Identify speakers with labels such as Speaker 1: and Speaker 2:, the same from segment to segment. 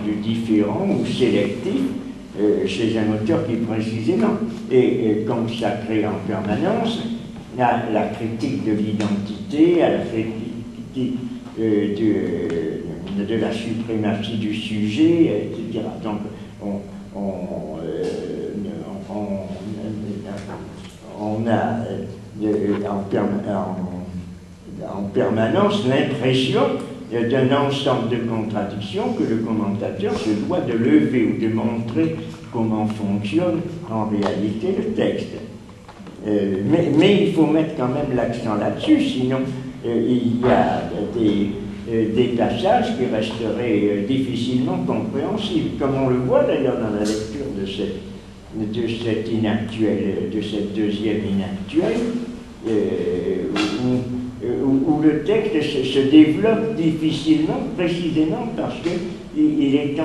Speaker 1: du différent ou sélectif chez un auteur qui précisément est consacré en permanence à la critique de l'identité, à la critique de la suprématie du sujet, etc. Donc on a en permanence l'impression d'un ensemble de contradictions que le commentateur se doit de lever ou de montrer comment fonctionne en réalité le texte. Mais il faut mettre quand même l'accent là-dessus, sinon il y a des passages qui resteraient difficilement compréhensibles, comme on le voit d'ailleurs dans la lecture de cette inactuelle, de cette deuxième inactuelle, où le texte se développe difficilement, précisément parce qu'il est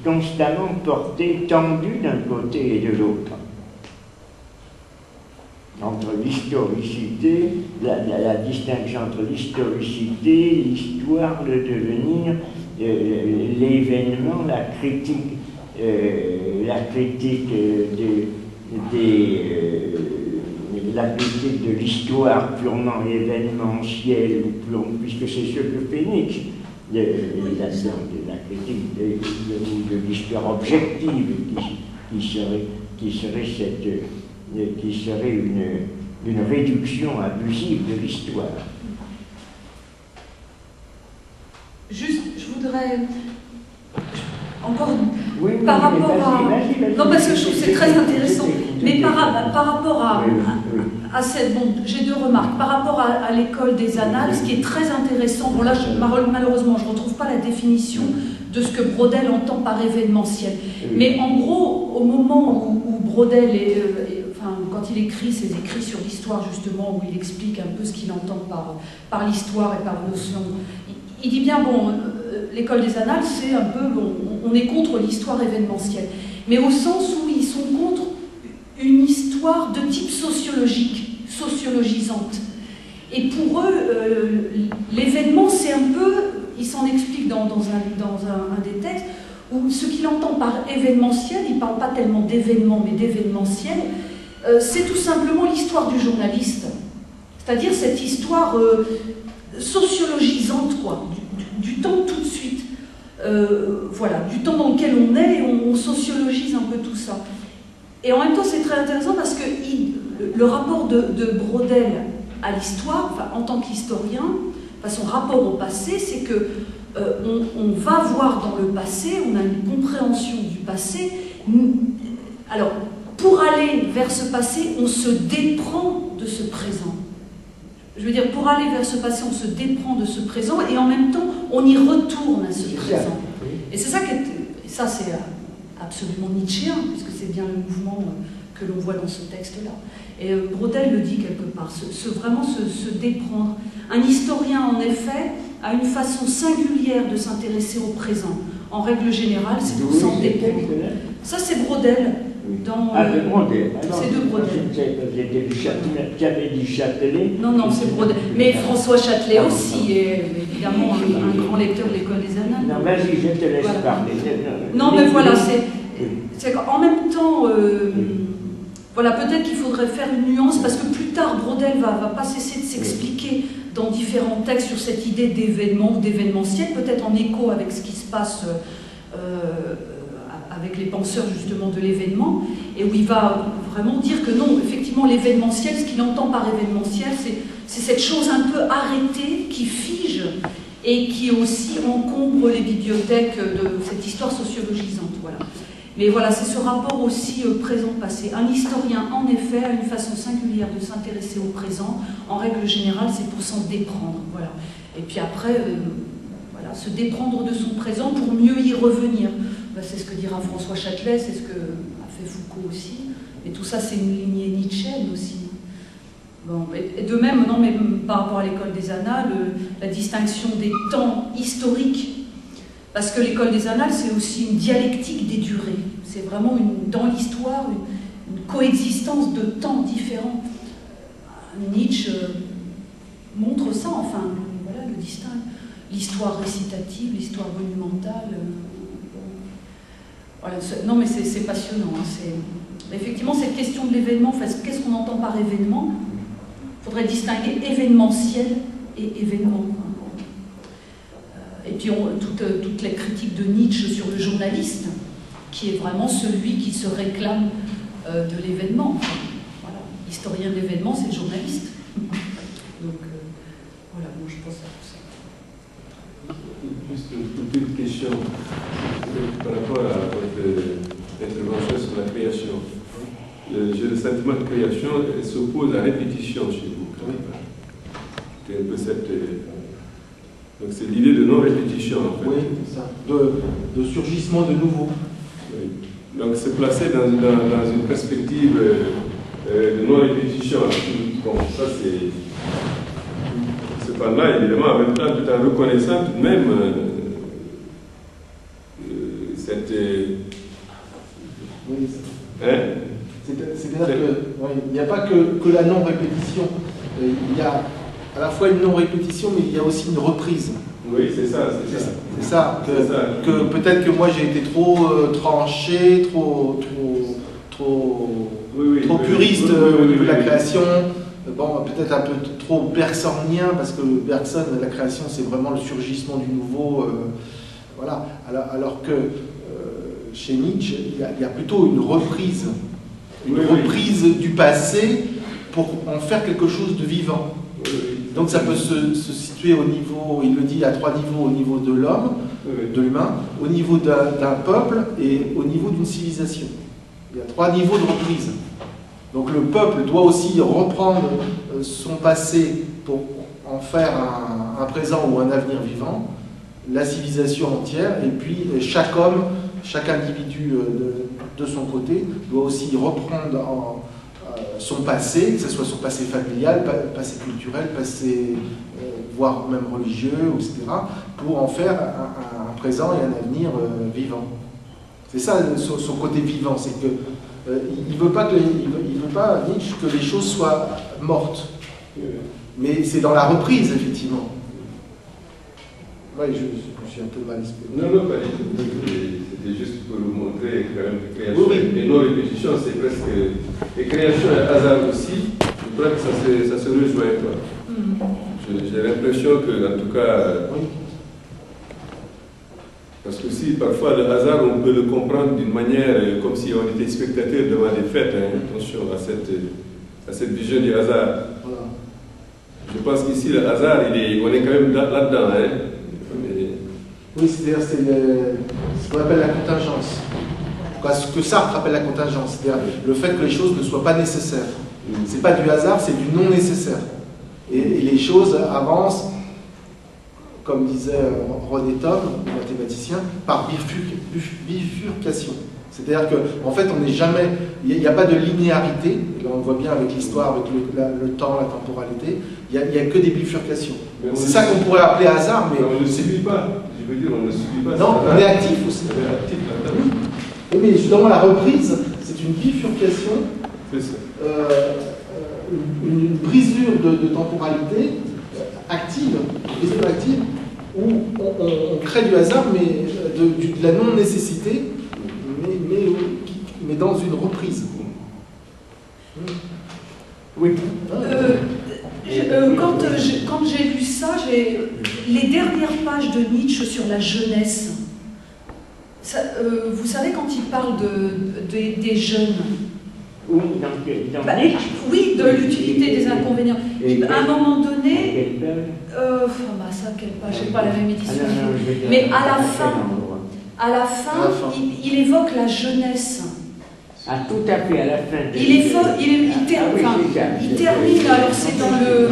Speaker 1: constamment porté, tendu d'un côté et de l'autre. Entre l'historicité, la distinction entre l'historicité, l'histoire, le devenir, l'événement, la critique de l'histoire purement événementielle, puisque c'est ce que fait Nietzsche, la critique de l'histoire objective, qui serait une réduction abusive de l'histoire.
Speaker 2: Juste, je voudrais encore
Speaker 1: oui,
Speaker 2: par rapport à... Non, parce que je trouve que c'est très intéressant. Mais par rapport à cette... Bon, j'ai deux remarques. Par rapport à l'école des annales, ce qui est très intéressant, bon là, malheureusement, je ne retrouve pas la définition de ce que Braudel entend par événementiel. Mais en gros, au moment où Braudel quand il écrit ses écrits sur l'histoire, justement, où il explique un peu ce qu'il entend par l'histoire et par notion, il dit bien, bon, l'école des annales, c'est un peu, bon, on est contre l'histoire événementielle, mais au sens où ils sont contre une histoire de type sociologique, sociologisante. Et pour eux, l'événement, c'est un peu, il s'en explique dans un des textes, où ce qu'il entend par événementiel, il ne parle pas tellement d'événement, mais d'événementiel, c'est tout simplement l'histoire du journaliste. C'est-à-dire cette histoire sociologisante, quoi, du temps tout de suite. Voilà, du temps dans lequel on est, et on sociologise un peu tout ça. Et en même temps, c'est très intéressant parce que le rapport de Braudel à l'histoire, enfin, en tant qu'historien, son rapport au passé, c'est que on va voir dans le passé, on a une compréhension du passé. Alors, pour aller vers ce passé, on se déprend de ce présent. Je veux dire, pour aller vers ce passé, on se déprend de ce présent et en même temps, on y retourne à ce présent. Et c'est ça ça c'est absolument nietzschéen, puisque c'est bien le mouvement que l'on voit dans ce texte-là. Et Braudel le dit quelque part, vraiment se déprendre. Un historien, en effet, a une façon singulière de s'intéresser au présent. En règle générale, c'est pour s'en déprendre. Ça, c'est Braudel.
Speaker 1: De Braudel.
Speaker 2: C'est de Braudel.
Speaker 1: J'avais dit Châtelet.
Speaker 2: Non, c'est Braudel. Mais François Châtelet aussi est évidemment un grand lecteur de l'école des annales.
Speaker 1: Non, vas-y, je te laisse parler.
Speaker 2: Non, mais voilà, c'est qu'en même temps, voilà, peut-être qu'il faudrait faire une nuance, parce que plus tard, Braudel va pas cesser de s'expliquer dans différents textes sur cette idée d'événement ou d'événementiel, peut-être en écho avec ce qui se passe avec les penseurs justement de l'événement, et où il va vraiment dire que non, effectivement, l'événementiel, ce qu'il entend par événementiel, c'est cette chose un peu arrêtée qui fige et qui aussi encombre les bibliothèques de cette histoire sociologisante. Voilà. Mais voilà, c'est ce rapport aussi présent-passé. Un historien, en effet, a une façon singulière de s'intéresser au présent. En règle générale, c'est pour s'en déprendre. Voilà. Et puis après, voilà, se déprendre de son présent pour mieux y revenir. Ben, c'est ce que dira François Châtelet, c'est ce que a fait Foucault aussi. Et tout ça, c'est une lignée nietzschéenne aussi. Bon, et de même, non, mais par rapport à l'école des annales, la distinction des temps historiques, parce que l'école des annales, c'est aussi une dialectique des durées. C'est vraiment, dans l'histoire, une coexistence de temps différents. Nietzsche montre ça, enfin, voilà, le distingue. L'histoire récitative, l'histoire monumentale, Voilà, non, mais c'est passionnant. Hein, effectivement, cette question de l'événement, enfin, qu'est-ce qu'on entend par événement? Il faudrait distinguer événementiel et événement. Et puis, toutes les critiques de Nietzsche sur le journaliste, qui est vraiment celui qui se réclame de l'événement. Enfin, voilà. Historien de l'événement, c'est le journaliste. Donc, voilà, moi je pense à tout ça.
Speaker 3: Juste une petite question par rapport à votre intervention sur la création. J'ai le sentiment de création, elle s'oppose à répétition chez vous. C'est un peu cette. Donc c'est l'idée de non-répétition en fait.
Speaker 4: Oui, c'est ça. De surgissement de nouveau.
Speaker 3: Oui. Donc c'est placé dans une perspective de non-répétition. Bon, ça c'est. Cependant, évidemment, en même temps, tout en reconnaissant tout de même cette.
Speaker 4: Oui,
Speaker 3: hein?
Speaker 4: C'est-à-dire qu'il n'y a pas que la non-répétition. Il y a à la fois une non-répétition, mais il y a aussi une reprise.
Speaker 3: Oui, c'est ça.
Speaker 4: C'est ça. Que peut-être que moi j'ai été trop tranché, trop puriste au niveau de la création. Bon, peut-être un peu trop bergsonien, parce que Bergson, la création, c'est vraiment le surgissement du nouveau. Voilà. Alors que chez Nietzsche, il y a plutôt une reprise. Une reprise du passé pour en faire quelque chose de vivant. Donc ça peut se situer au niveau, il le dit à 3 niveaux, au niveau de l'homme, de l'humain, au niveau d'un peuple et au niveau d'une civilisation. Il y a 3 niveaux de reprise. Donc le peuple doit aussi reprendre son passé pour en faire un présent ou un avenir vivant, la civilisation entière, et puis chaque homme, chaque individu de son côté doit aussi reprendre son passé, que ce soit son passé familial, passé culturel, passé voire même religieux, etc., pour en faire un présent et un avenir vivant. C'est ça son côté vivant, c'est que il veut pas Nietzsche que les choses soient mortes, mais c'est dans la reprise effectivement. Oui, je suis un peu mal exprimé.
Speaker 3: Non, pas du tout. C'était juste pour vous montrer que quand même la création et non-répétition, c'est presque. Et création et hasard aussi, je crois que ça se rejoint. J'ai l'impression que, en tout cas. Parce que si parfois le hasard, on peut le comprendre d'une manière comme si on était spectateur devant des fêtes. Hein. Attention à cette vision du hasard.
Speaker 4: Voilà.
Speaker 3: Je pense qu'ici, le hasard, on est quand même là-dedans. Hein.
Speaker 4: Oui, c'est-à-dire ce qu'on appelle la contingence. Ce que Sartre appelle la contingence, c'est-à-dire le fait que les choses ne soient pas nécessaires. C'est pas du hasard, c'est du non nécessaire. Et les choses avancent, comme disait René Thom, mathématicien, par bifurcation. C'est-à-dire qu'en fait, on n'est jamais, il n'y a pas de linéarité. Là, on le voit bien avec l'histoire, avec le temps, la temporalité. Il n'y a que des bifurcations. C'est ça qu'on pourrait appeler hasard, mais
Speaker 3: on ne subit pas. Je veux dire, on ne subit pas.
Speaker 4: Non, on est actif aussi.
Speaker 3: On est actif là-dedans.
Speaker 4: Oui, mais justement, la reprise, c'est une bifurcation, une brisure de temporalité active, où on crée du hasard, mais de la non-nécessité, mais dans une reprise.
Speaker 1: Oui.
Speaker 2: Quand j'ai lu ça, les dernières pages de Nietzsche sur la jeunesse, vous savez quand il parle des jeunes,
Speaker 1: Oui, dans Nietzsche.
Speaker 2: Oui, de l'utilité des inconvénients. À un moment donné, ça, quelle page, j'ai pas la même édition. Mais à la fin, il évoque la jeunesse.
Speaker 1: Ah, tout à fait, à la fin.
Speaker 2: Il termine, alors c'est dans le...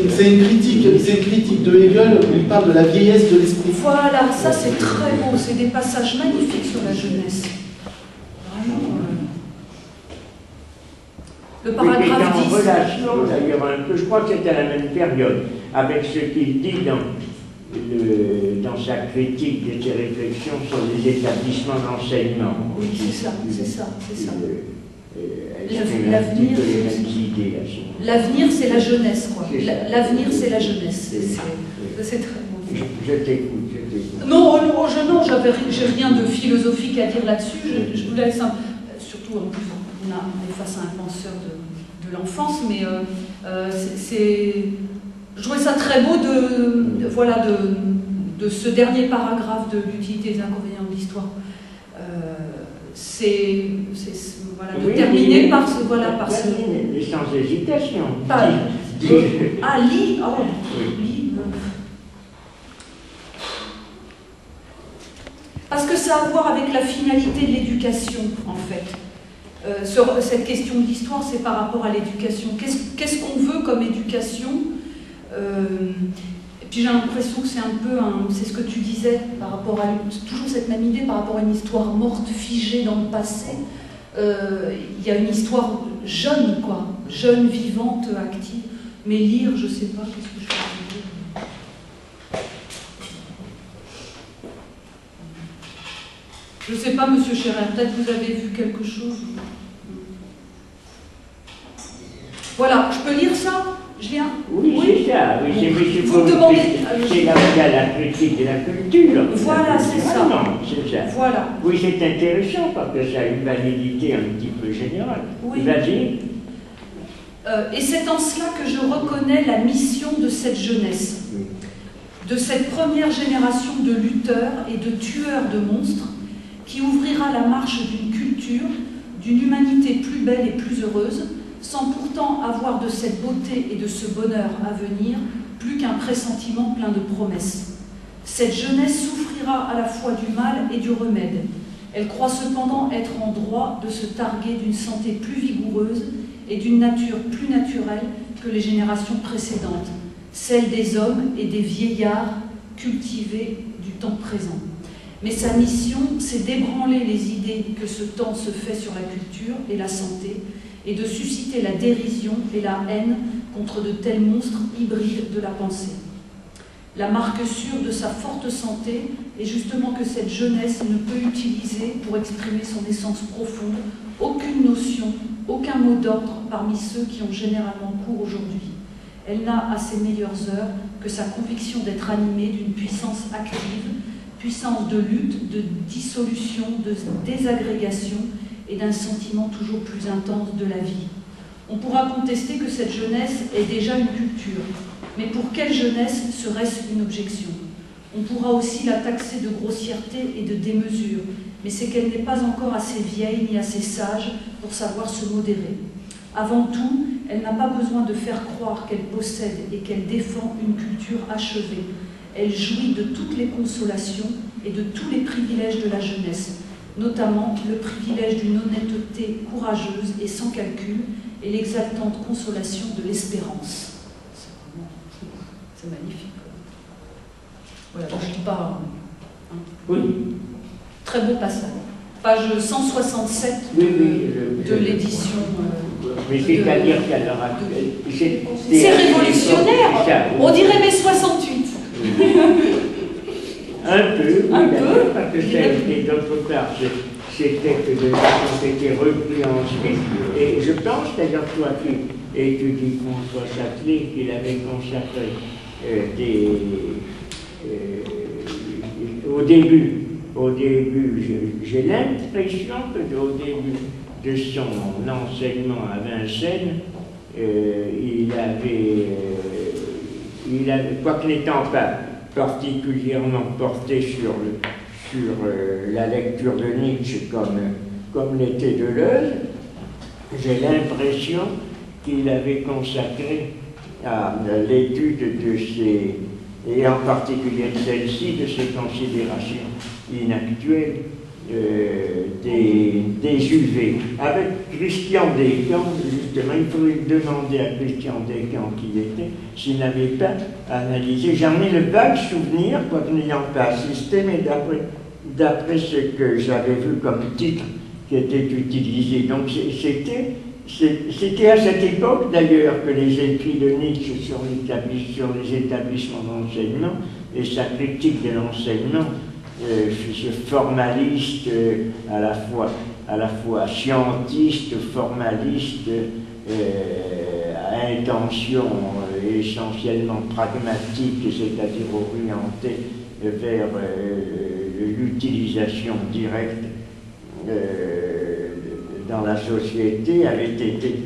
Speaker 4: c'est une critique de Hegel où il parle de la vieillesse de l'esprit.
Speaker 2: Voilà, ça c'est très beau, c'est des passages magnifiques sur la jeunesse. Vraiment... Le paragraphe 10.
Speaker 1: En relation, d'ailleurs, un peu, je crois que c'est à la même période, avec ce qu'il dit dans sa critique de ses réflexions sur les établissements d'enseignement.
Speaker 2: Oui, c'est ça. L'avenir, c'est la jeunesse, quoi. L'avenir, c'est la jeunesse. C'est très bon.
Speaker 1: Je t'écoute.
Speaker 2: Non, j'ai rien de philosophique à dire là-dessus. Je vous laisse, surtout en plus, on est face à un penseur de l'enfance, mais je trouvais ça très beau de ce dernier paragraphe de l'utilité des inconvénients de l'histoire. De terminer par ce...
Speaker 1: Mais sans hésitation.
Speaker 2: Parce que ça a à voir avec la finalité de l'éducation, en fait. Cette question de l'histoire, c'est par rapport à l'éducation. Qu'est-ce qu'on veut comme éducation? Et puis j'ai l'impression que c'est un peu, c'est ce que tu disais, par rapport à toujours cette même idée, par rapport à une histoire morte, figée dans le passé. Il y a une histoire jeune, quoi, jeune, vivante, active. Mais lire, je sais pas, qu'est-ce que je peux dire? Je sais pas, Monsieur Scherer, peut-être vous avez vu quelque chose. Voilà, je peux lire ça? Je viens.
Speaker 1: Oui, c'est ça. Oui,
Speaker 2: vous me demandez.
Speaker 1: C'est la critique de la culture.
Speaker 2: Voilà, c'est ça.
Speaker 1: Non, c'est ça.
Speaker 2: Voilà.
Speaker 1: Oui, c'est intéressant parce que ça a une validité un petit peu générale.
Speaker 2: Oui.
Speaker 1: Vas-y.
Speaker 2: Et c'est en cela que je reconnais la mission de cette jeunesse, de cette première génération de lutteurs et de tueurs de monstres qui ouvrira la marche d'une culture, d'une humanité plus belle et plus heureuse, sans pourtant avoir de cette beauté et de ce bonheur à venir plus qu'un pressentiment plein de promesses. Cette jeunesse souffrira à la fois du mal et du remède. Elle croit cependant être en droit de se targuer d'une santé plus vigoureuse et d'une nature plus naturelle que les générations précédentes, celle des hommes et des vieillards cultivés du temps présent. Mais sa mission, c'est d'ébranler les idées que ce temps se fait sur la culture et la santé, et de susciter la dérision et la haine contre de tels monstres hybrides de la pensée. La marque sûre de sa forte santé est justement que cette jeunesse ne peut utiliser, pour exprimer son essence profonde, aucune notion, aucun mot d'ordre parmi ceux qui ont généralement cours aujourd'hui. Elle n'a à ses meilleures heures que sa conviction d'être animée d'une puissance active, puissance de lutte, de dissolution, de désagrégation et d'un sentiment toujours plus intense de la vie. On pourra contester que cette jeunesse est déjà une culture, mais pour quelle jeunesse serait-ce une objection? On pourra aussi la taxer de grossièreté et de démesure, mais c'est qu'elle n'est pas encore assez vieille ni assez sage pour savoir se modérer. Avant tout, elle n'a pas besoin de faire croire qu'elle possède et qu'elle défend une culture achevée. Elle jouit de toutes les consolations et de tous les privilèges de la jeunesse, notamment le privilège d'une honnêteté courageuse et sans calcul et l'exaltante consolation de l'espérance. C'est magnifique. Voilà, je ne dis pas. Hein.
Speaker 1: Oui.
Speaker 2: Très beau passage. Page 167 de l'édition.
Speaker 1: Mais c'est-à-dire qu'à l'heure actuelle,
Speaker 2: c'est révolutionnaire. On dirait mai 68.
Speaker 1: Un peu,
Speaker 2: un peu.
Speaker 1: Parce que ça a été d'autre part, c'était que les choses ont été repris ensuite. Et je pense d'ailleurs, toi qui étudies François Châtelet, qu'il avait consacré au début, j'ai l'impression qu'au début de son enseignement à Vincennes, il avait, quoique n'étant pas particulièrement porté sur la lecture de Nietzsche comme l'était Deleuze, j'ai l'impression qu'il avait consacré à l'étude de ces, et en particulier de celle-ci, de ces considérations inactuelles des UV. Avec Christian Descamps, justement, il faudrait demander à Christian Descamps qui il était, s'il n'avait pas analysé. J'en ai le vague souvenir, quoique n'ayant pas assisté, mais d'après ce que j'avais vu comme titre qui était utilisé. Donc c'était à cette époque d'ailleurs que les écrits de Nietzsche sur les établissements d'enseignement et sa critique de l'enseignement, ce formaliste à la fois scientiste, formaliste, à intention essentiellement pragmatique, c'est-à-dire orienté vers l'utilisation directe dans la société avait été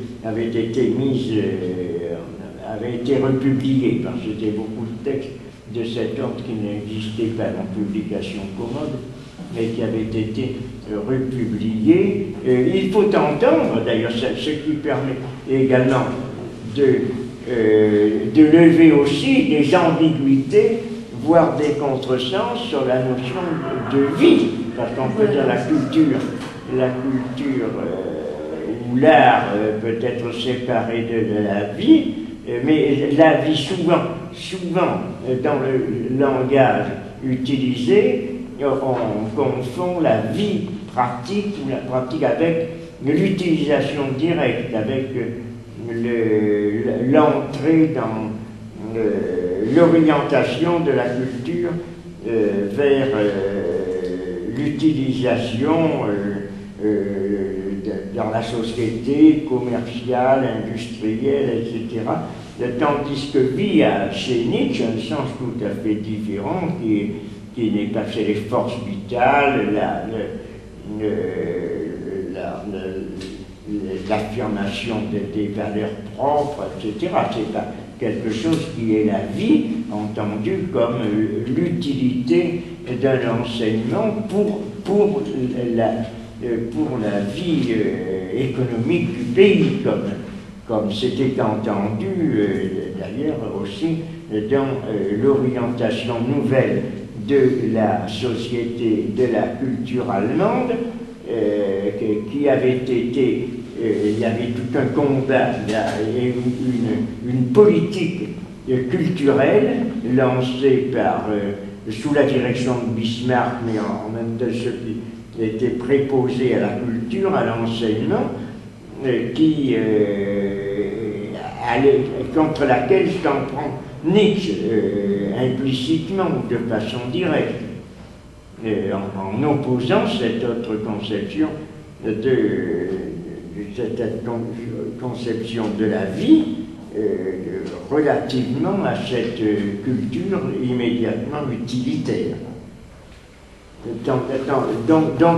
Speaker 1: republié, parce que c'était beaucoup de textes de cet ordre qui n'existaient pas en publication commode, mais qui avaient été republiés. Il faut entendre, d'ailleurs, ce qui permet également de lever aussi des ambiguïtés, voire des contresens sur la notion de vie, parce qu'on peut dire la culture ou l'art peut être séparé de la vie, mais la vie souvent dans le langage utilisé, on confond la vie pratique ou la pratique avec l'utilisation directe, avec l'entrée dans l'orientation de la culture vers l'utilisation dans la société commerciale, industrielle, etc. Tandis que vie a chez Nietzsche un sens tout à fait différent qui n'est pas chez les forces vitales, l'affirmation des valeurs propres, etc. C'est pas quelque chose qui est la vie, entendue comme l'utilité d'un enseignement pour la vie économique du pays, comme c'était entendu d'ailleurs aussi dans l'orientation nouvelle de la société, de la culture allemande, qui avait été, il y avait tout un combat et une politique culturelle lancée sous la direction de Bismarck, mais en même temps ceux qui étaient préposés à la culture, à l'enseignement, contre laquelle s'en prend Nietzsche, implicitement ou de façon directe, en opposant cette autre conception de la vie relativement à cette culture immédiatement utilitaire. Donc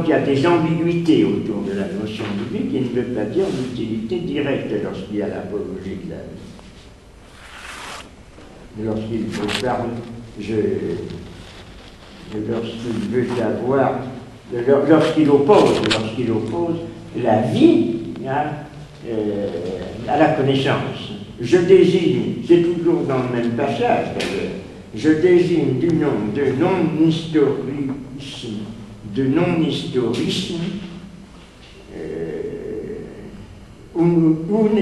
Speaker 1: il y a des ambiguïtés autour de la notion de vie qui ne veut pas dire l'utilité directe lorsqu'il y a l'apologie de la vie. Lorsqu'il parle, lorsqu'il oppose la vie à la connaissance. Je désigne, c'est toujours dans le même passage d'ailleurs, je désigne du nom de non-historisme,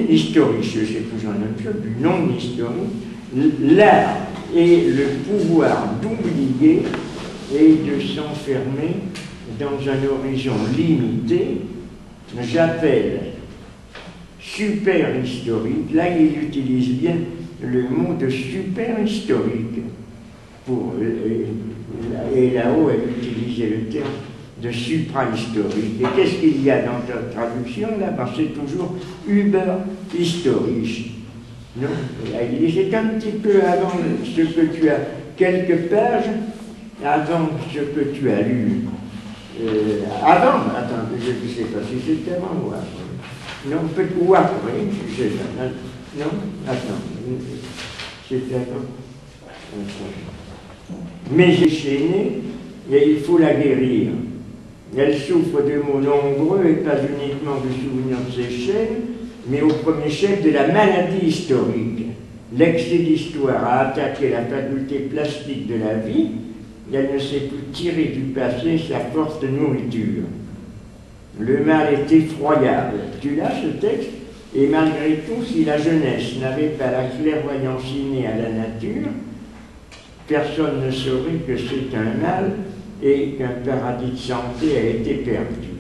Speaker 1: historisme, c'est toujours la même chose, du non-historisme, l'art et le pouvoir d'oublier et de s'enfermer dans un horizon limité. J'appelle super-historique, là il utilise bien le mot de super-historique, et là-haut elle utilisait le terme de supra-historique. Et qu'est-ce qu'il y a dans ta traduction là? C'est toujours über-historisch. Non, c'est un petit peu avant ce que tu as, quelques pages avant ce que tu as lu. Attends, je ne sais pas si c'était avant ou après. Non, peut-être ou après, je sais pas. Non, attends, c'était avant. Mais j'ai chaîné et il faut la guérir. Elle souffre de maux nombreux et pas uniquement du souvenir de ses chaînes, mais au premier chef de la maladie historique. L'excès d'histoire a attaqué la faculté plastique de la vie, et elle ne sait plus tirer du passé sa forte nourriture. Le mal est effroyable. Tu l'as ce texte? Et malgré tout, si la jeunesse n'avait pas la clairvoyance innée à la nature, personne ne saurait que c'est un mal et qu'un paradis de santé a été perdu.